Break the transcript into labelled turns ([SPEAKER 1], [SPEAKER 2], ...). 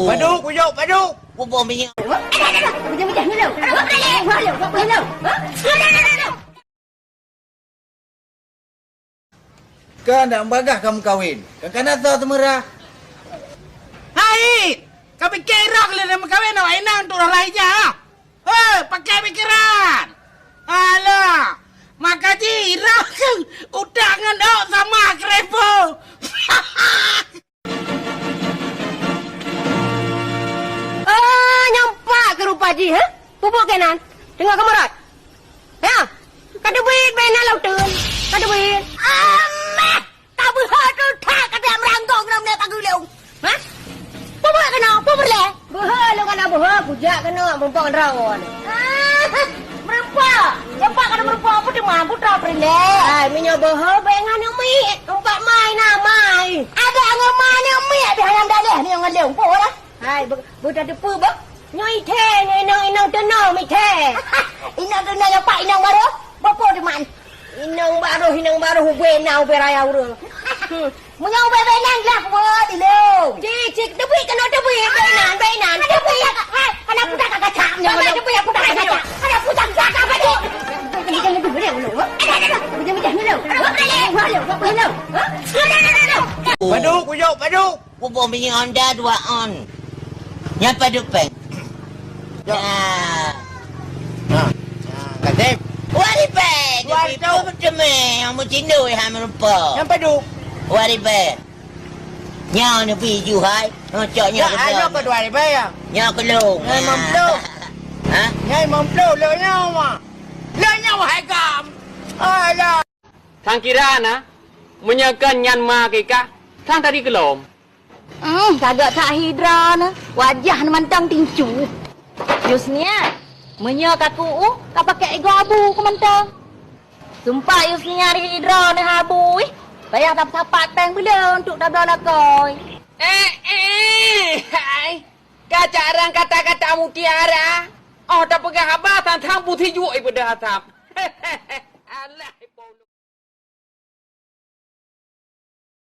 [SPEAKER 1] Baduk, buyuk, baduk.
[SPEAKER 2] Bubong minyak.
[SPEAKER 3] Macam-macam ni lo. Apa lo?
[SPEAKER 1] Kan nak bagah kamu kawin. Kan tahu temerah.
[SPEAKER 4] Hai, kami kira kalau nak kawin nak enak untuk orang lain je. Pakai pikiran. Alah, makanya irah kan udah ngendok sama krepo.
[SPEAKER 3] Nyampak ke rupa ji, ha? Pupuk kanan. Dengar kamu rat. Ya? Kada duit benar laut turun. Kada duit. Amek! Tak berhak tu tak kata merangkong dalam dia pagu leung. Ha? Pupuk kena, pupuk le. Berhak lo kena berhak, pujak kena merempak rawan. Merempak. Cepat kada merempak apa dia mampu tak perle. Ai, minyak berhak bengan yang mi. Empat mai nak mai. Ada angin mai yang mi ada yang daleh ni yang leung po dah. Hai, budak depu bak. Nyoi the, inang tenang mi the. Inang tenang yang pak inang baru. Bapa di man. Inang baru benau beraya urang. Menyau benang lah buat di lo. Cik, debu kena debu benan. Debu ya. Hai, kana pudak kakak cak. Debu ya pudak kakak. Kana pudak kakak apa tu? Jangan debu dia lo. Macam-macam ni lo. Apa lo?
[SPEAKER 1] Baduk, buyuk, baduk.
[SPEAKER 2] Bubong minyak Honda 2 on. Nyapa dupeng.
[SPEAKER 1] Katip.
[SPEAKER 2] Wari pe. Wari tu macam yang mucindo yang merupa.
[SPEAKER 1] Yang baduk.
[SPEAKER 2] Wari pe. Nyau ni biju hai. Coknya
[SPEAKER 1] Ya, ayo ke dua ribu ya.
[SPEAKER 2] Nyau kelung.
[SPEAKER 1] Nyai mampu.
[SPEAKER 2] Ha?
[SPEAKER 1] Nyai mampu le nyawa. Le nyawa hai kam. Alah.
[SPEAKER 5] ทางกีฬานะมันยังกันยันมากี่กะทางtadi kelom
[SPEAKER 3] Kagak tak hidra na. Wajah na mantang tincu. Yusnya, menyo kaku ka pakai ego abu ku mantang. Sumpah yusnya hari hidra na habu. Bayar tak sapat tang bila untuk tabla lakoi.
[SPEAKER 5] hai kacarang kata-kata mutiara oh tak pegang apa tentang putih juai pada hatap alah